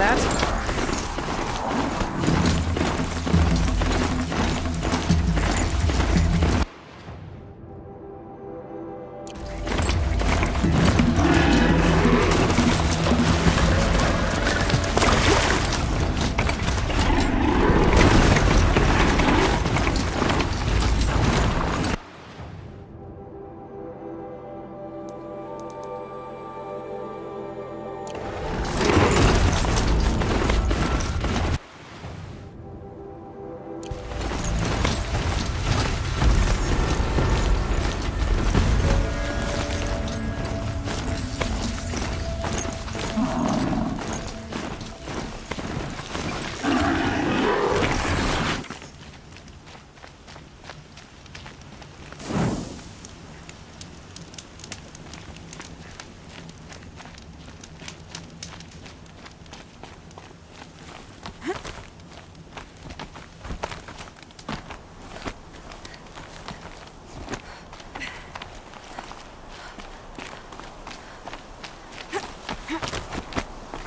that.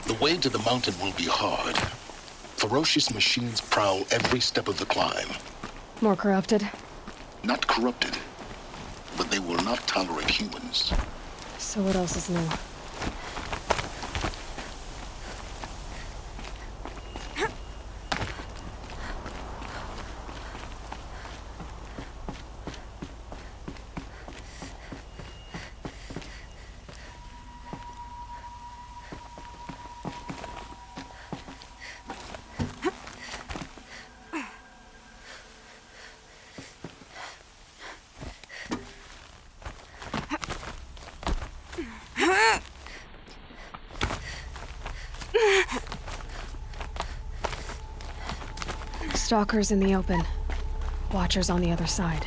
The way to the mountain will be hard. Ferocious machines prowl every step of the climb. More corrupted? Not corrupted, but they will not tolerate humans. So what else is new? Stalkers in the open. Watchers on the other side.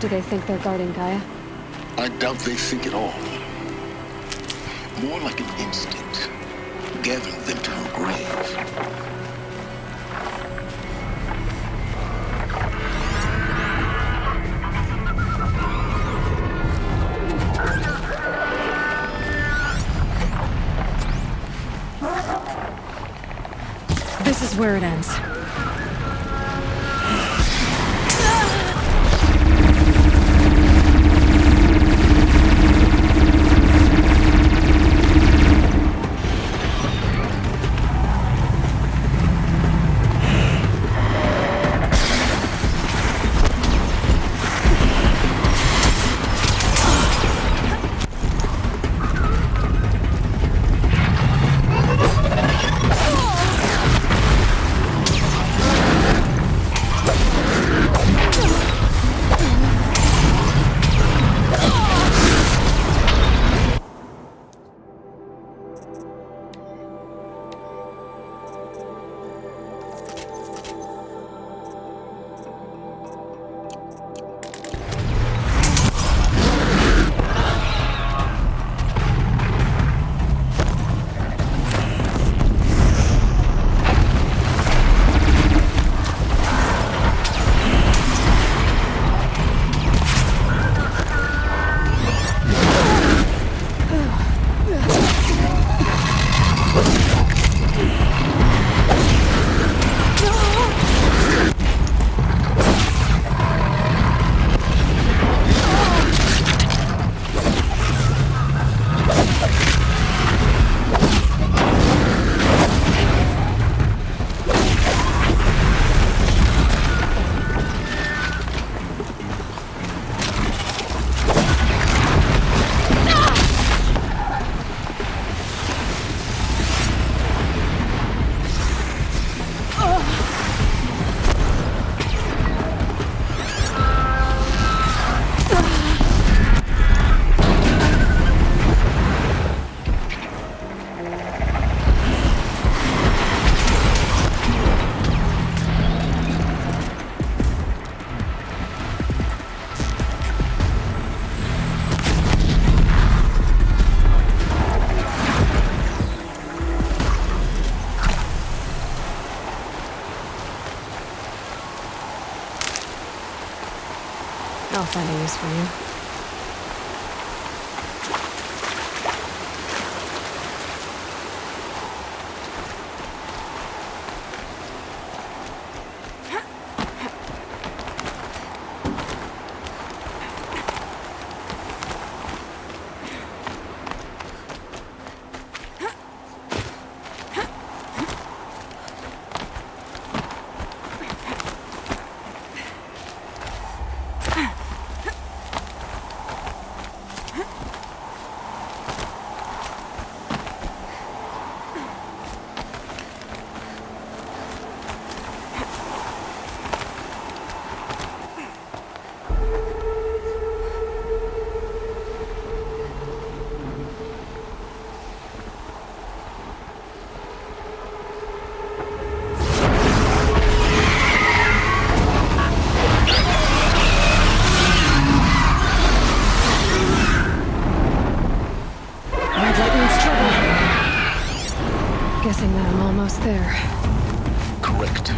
Do they think they're guarding Gaia? I doubt they think at all. More like an instinct, gathering them to her grave. This is where it ends. I'll find a use for you. Guessing that I'm almost there. Correct.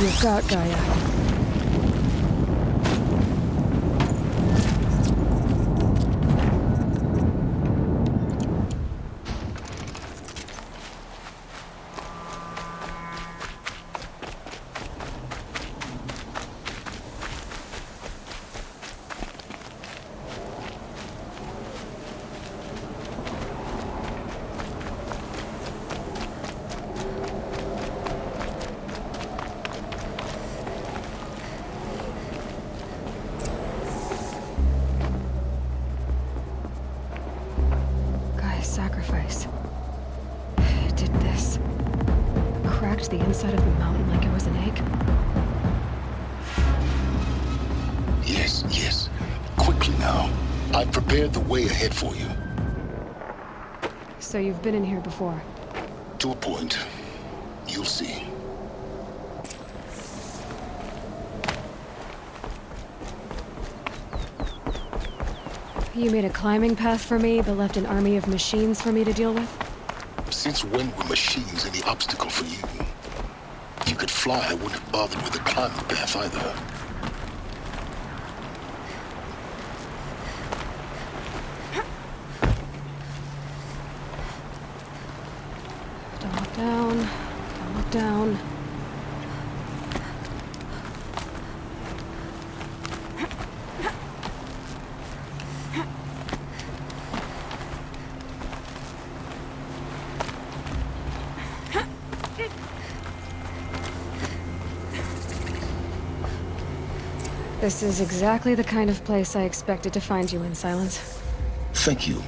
you've got, Gaia. Sacrifice. It did this. Cracked the inside of the mountain like it was an egg. Yes, yes. Quickly now. I've prepared the way ahead for you. So you've been in here before? To a point. You'll see. You made a climbing path for me, but left an army of machines for me to deal with? Since when were machines any obstacle for you? If you could fly, I wouldn't have bothered with the climbing path either. Don't look down. Don't look down. This is exactly the kind of place I expected to find you in, Silence. Thank you.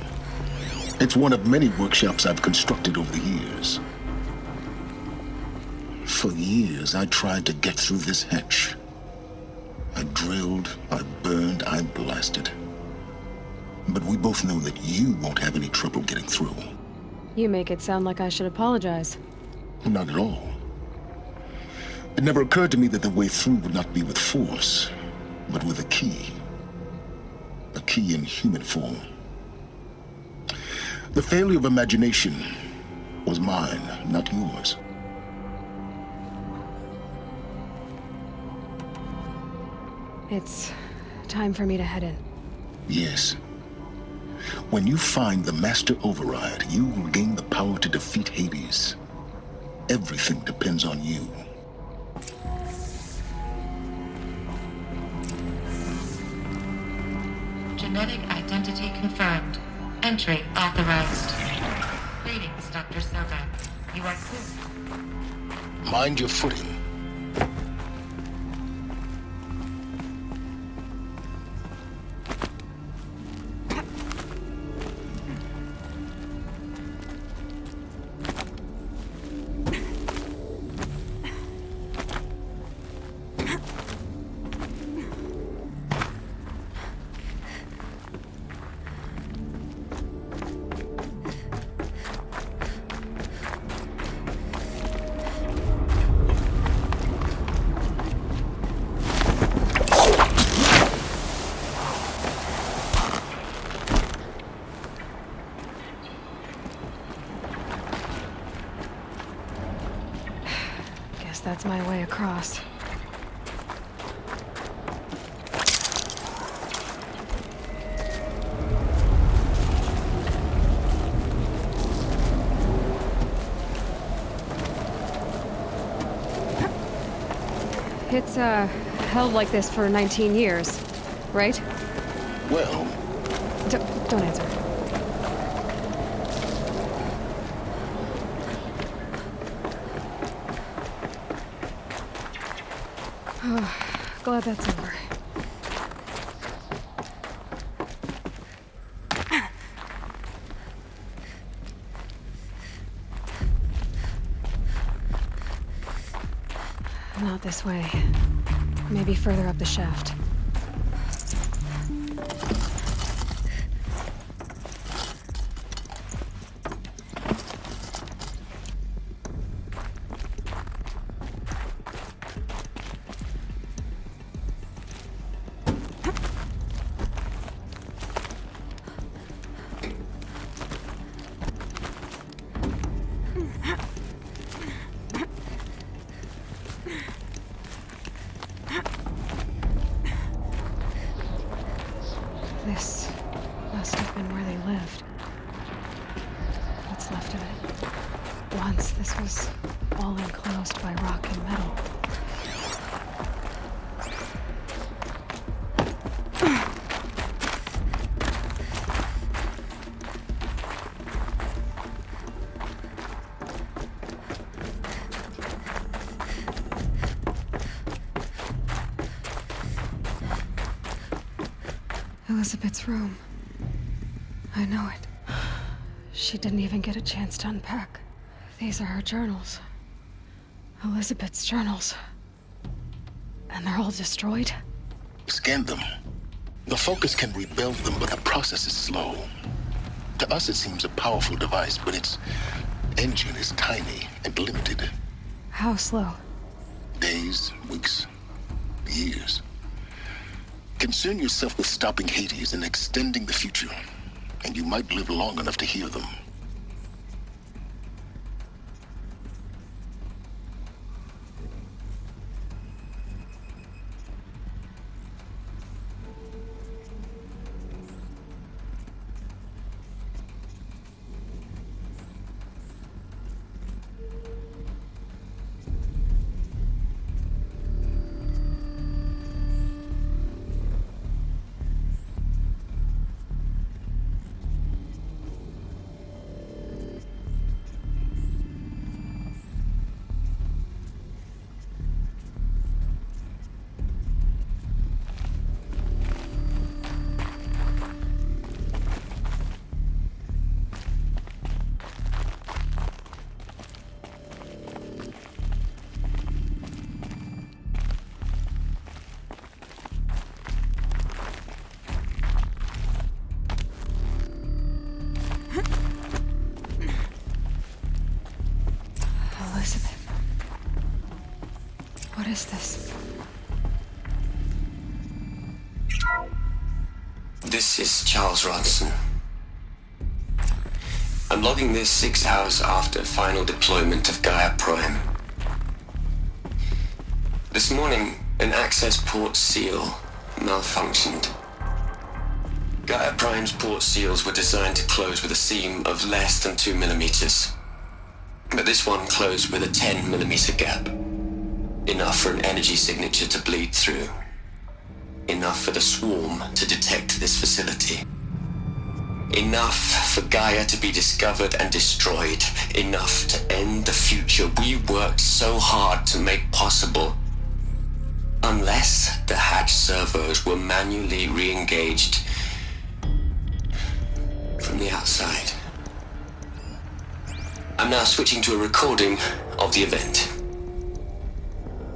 It's one of many workshops I've constructed over the years. For years, I tried to get through this hatch. I drilled, I burned, I blasted. But we both know that you won't have any trouble getting through. You make it sound like I should apologize. Not at all. It never occurred to me that the way through would not be with force, but with a key. A key in human form. The failure of imagination was mine, not yours. It's time for me to head in. Yes. When you find the Master Override, you will gain the power to defeat Hades. Everything depends on you. Genetic identity confirmed. Entry authorized. Greetings, Dr. Soga. You are clear. Mind your footing. That's my way across. It's, held like this for 19 years, right? Well... Don't answer. Glad that's over. Not this way. Maybe further up the shaft. once this was all enclosed by rock and metal. Elizabeth's room. I know it. She didn't even get a chance to unpack. These are her journals. Elizabeth's journals. And they're all destroyed? Scan them. The Focus can rebuild them, but the process is slow. To us, it seems a powerful device, but its engine is tiny and limited. How slow? Days, weeks, years. Concern yourself with stopping Hades and extending the future, and you might live long enough to hear them. Elizabeth. What is this? This is Charles Ronson. I'm logging this 6 hours after final deployment of Gaia Prime. This morning, an access port seal malfunctioned. Gaia Prime's port seals were designed to close with a seam of less than 2 millimeters. But this one closed with a 10 millimeter gap. Enough for an energy signature to bleed through. Enough for the swarm to detect this facility. Enough for Gaia to be discovered and destroyed. Enough to end the future we worked so hard to make possible. Unless the hatch servos were manually re-engaged from the outside. I'm now switching to a recording of the event.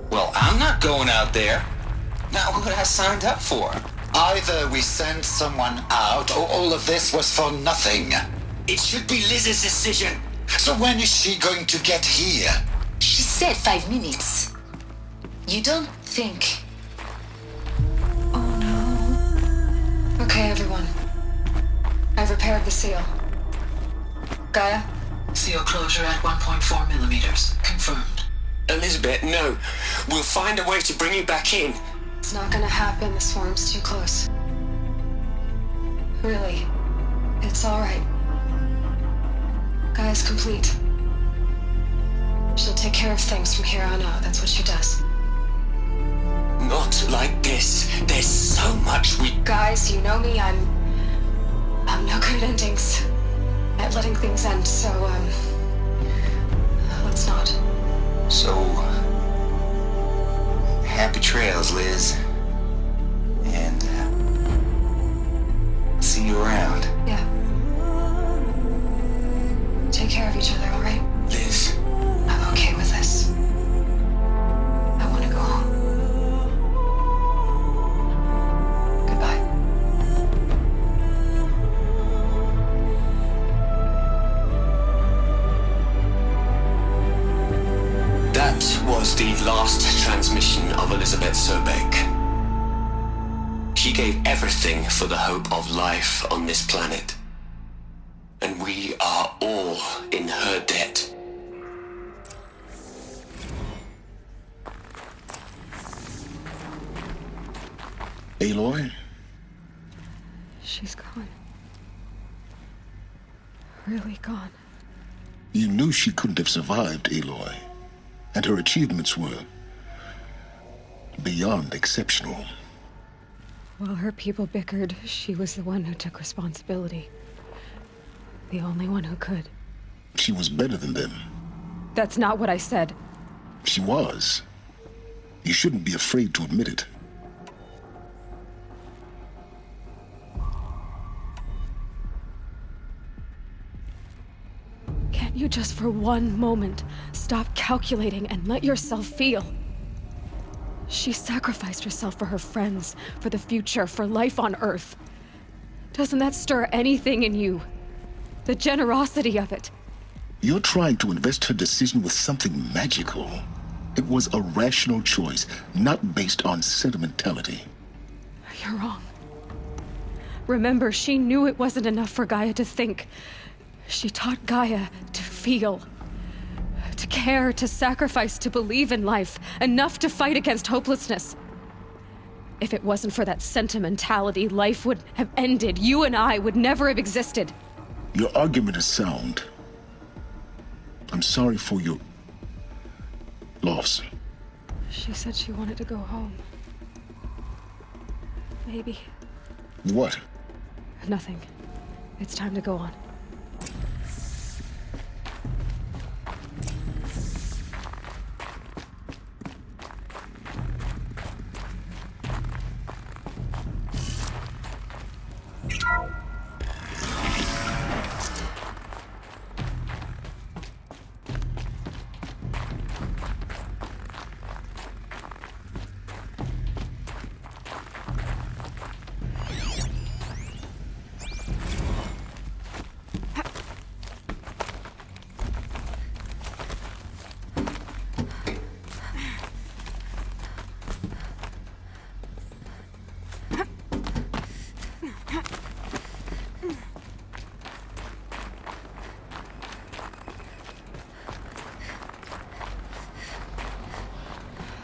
Well, I'm not going out there. Not what I signed up for. Either we send someone out, or all of this was for nothing. It should be Liz's decision. So when is she going to get here? She said 5 minutes. You don't think... Oh no. Okay, everyone. I've repaired the seal. Gaia? Seal closure at 1.4 millimeters. Confirmed. Elizabeth, no. We'll find a way to bring you back in. It's not gonna happen. The swarm's too close. Really. It's alright. Gaia's complete. She'll take care of things from here on out. That's what she does. Not like this. There's so much we... Guys, you know me. I'm no good at endings. At letting things end, so, let's not. So, happy trails, Liz. And, see you around. Yeah. Take care of each other, alright? Liz, I'm okay with this. I want to go home. Goodbye. that was the last transmission of Elizabeth Sobeck. She gave everything for the hope of life on this planet. And we are all in her debt. Aloy? She's gone. Really gone. You knew she couldn't have survived, Aloy, and her achievements were beyond exceptional. While her people bickered, she was the one who took responsibility. The only one who could. She was better than them. That's not what I said. She was. You shouldn't be afraid to admit it. Can't you just for one moment stop calculating and let yourself feel? She sacrificed herself for her friends, for the future, for life on Earth. Doesn't that stir anything in you? The generosity of it. You're trying to invest her decision with something magical. It was a rational choice, not based on sentimentality. You're wrong. Remember, she knew it wasn't enough for Gaia to think. She taught Gaia to feel. To care, to sacrifice, to believe in life. Enough to fight against hopelessness. If it wasn't for that sentimentality, life would have ended. You and I would never have existed. Your argument is sound. I'm sorry for your loss. She said she wanted to go home. Maybe. What? Nothing. It's time to go on.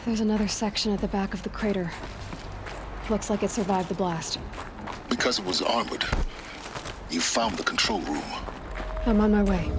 There's another section at the back of the crater. Looks like it survived the blast. Because it was armored. You found the control room. I'm on my way.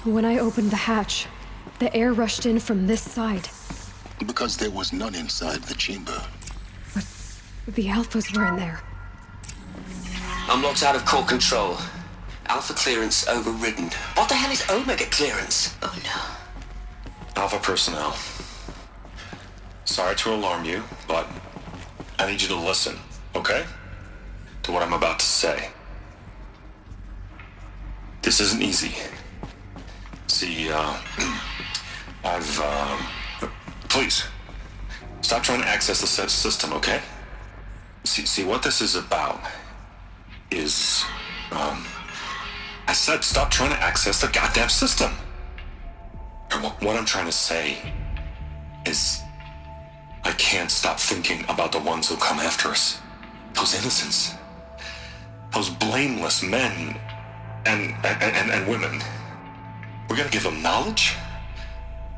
When I opened the hatch, the air rushed in from this side. Because there was none inside the chamber. But the Alphas were in there. I'm locked out of core control. Alpha clearance overridden. What the hell is Omega clearance? Oh no. Alpha personnel. Sorry to alarm you, but I need you to listen, okay? To what I'm about to say. This isn't easy. See, please, stop trying to access the system, okay? See, what this is about is, I said stop trying to access the goddamn system. And what I'm trying to say is, can't stop thinking about the ones who'll come after us. Those innocents. Those blameless men and women. We're gonna give them knowledge?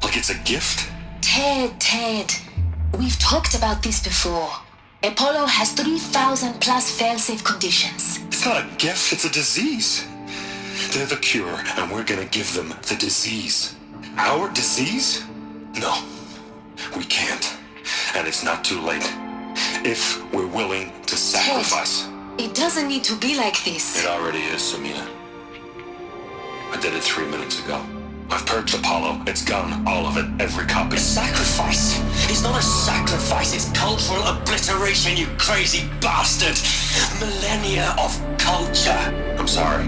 Like it's a gift? Ted. We've talked about this before. Apollo has 3,000 plus fail-safe conditions. It's not a gift, it's a disease. They're the cure, and we're gonna give them the disease. Our disease? No, we can't. And it's not too late. If we're willing to sacrifice. Ted, it doesn't need to be like this. It already is, Samina. I did it 3 minutes ago. I've purged Apollo. It's gone. All of it. Every copy. A sacrifice? It's not a sacrifice, it's cultural obliteration, you crazy bastard! Millennia of culture! I'm sorry.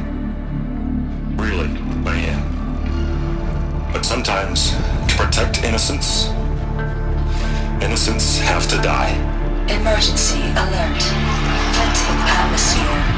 Really, I am. But sometimes, to protect innocents, innocents have to die. Emergency alert. Venting atmosphere.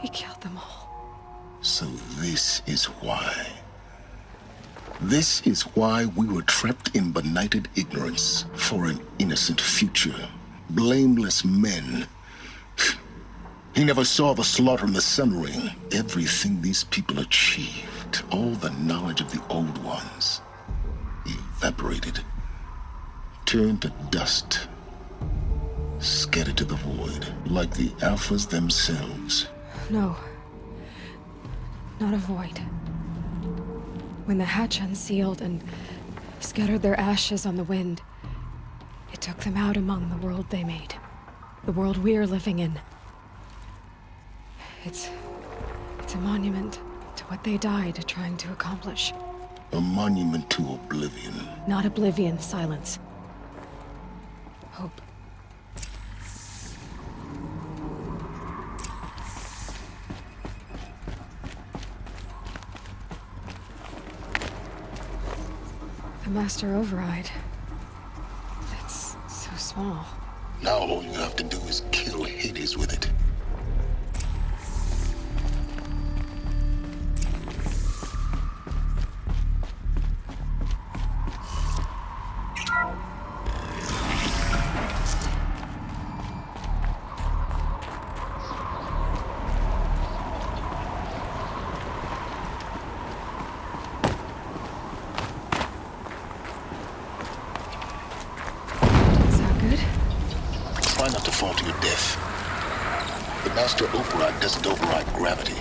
He killed them all. So this is why. This is why we were trapped in benighted ignorance for an innocent future. Blameless men. He never saw the slaughter in the Sun Ring. Everything these people achieved, all the knowledge of the old ones, evaporated, turned to dust, scattered to the void, like the Alphas themselves. No. Not a void. When the hatch unsealed and scattered their ashes on the wind, it took them out among the world they made. The world we're living in. It's a monument to what they died trying to accomplish. A monument to oblivion. Not oblivion, silence. Hope. The Master Override. It's so small. Now all you have to do is kill Hades with it. Try not to fall to your death. The Master Override doesn't override gravity.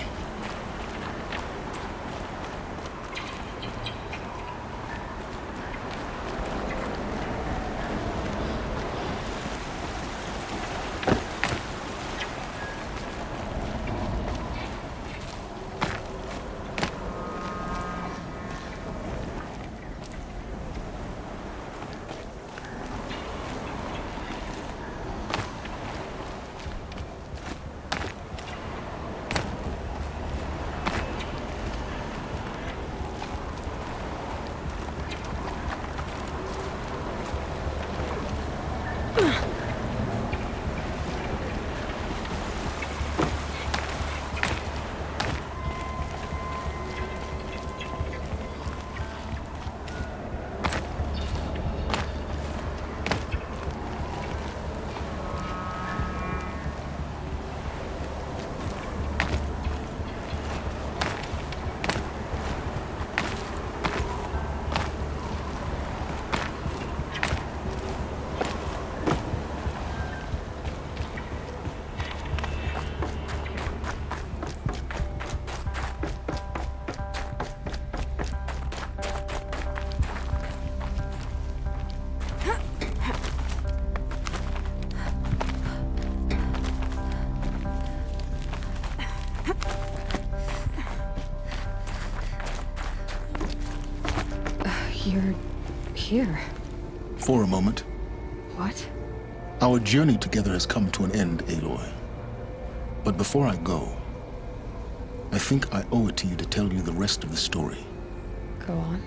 You're here. For a moment. What? Our journey together has come to an end, Aloy. But before I go, I think I owe it to you to tell you the rest of the story. Go on.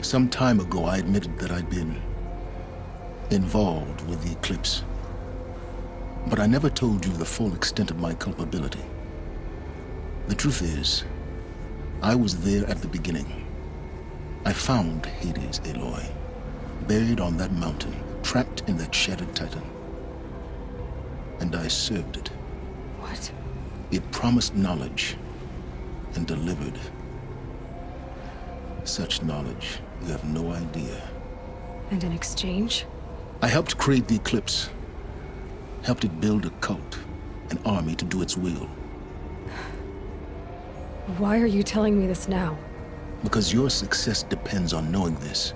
Some time ago, I admitted that I'd been involved with the eclipse. But I never told you the full extent of my culpability. The truth is, I was there at the beginning. I found Hades, Aloy, buried on that mountain, trapped in that shattered titan. And I served it. What? It promised knowledge and delivered. Such knowledge, you have no idea. And in exchange? I helped create the Eclipse. Helped it build a cult, an army to do its will. Why are you telling me this now? Because your success depends on knowing this.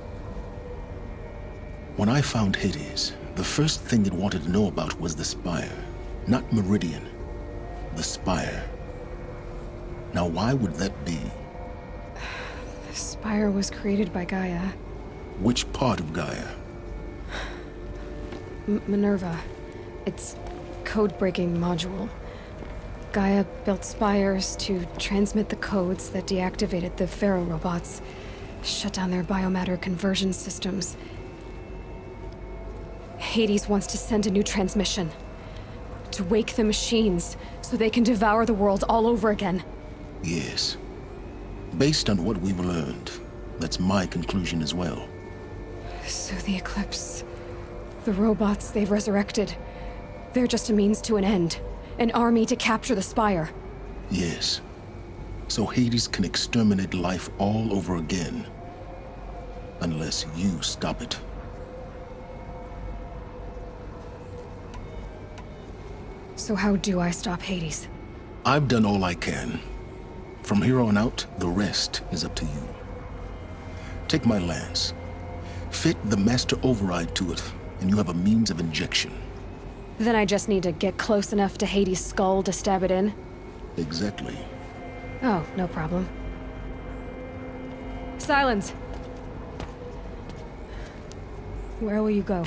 When I found Hades, the first thing it wanted to know about was the Spire. Not Meridian. The Spire. Now, why would that be? The Spire was created by Gaia. Which part of Gaia? Minerva. Its code-breaking module. Gaia built spires to transmit the codes that deactivated the Pharaoh robots, shut down their biomatter conversion systems. Hades wants to send a new transmission. To wake the machines, so they can devour the world all over again. Yes. Based on what we've learned, that's my conclusion as well. So the Eclipse... the robots they've resurrected... they're just a means to an end. An army to capture the Spire. Yes. So Hades can exterminate life all over again. Unless you stop it. So how do I stop Hades? I've done all I can. From here on out, the rest is up to you. Take my lance. Fit the master override to it, and you have a means of injection. Then I just need to get close enough to Hades' skull to stab it in? Exactly. Oh, no problem. Silence! Where will you go?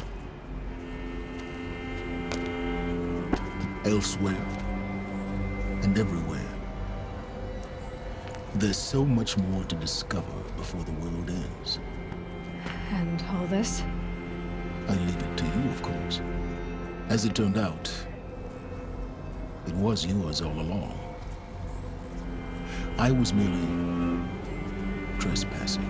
Elsewhere. And everywhere. There's so much more to discover before the world ends. And all this? I leave it to you, of course. As it turned out, it was yours all along. I was merely trespassing.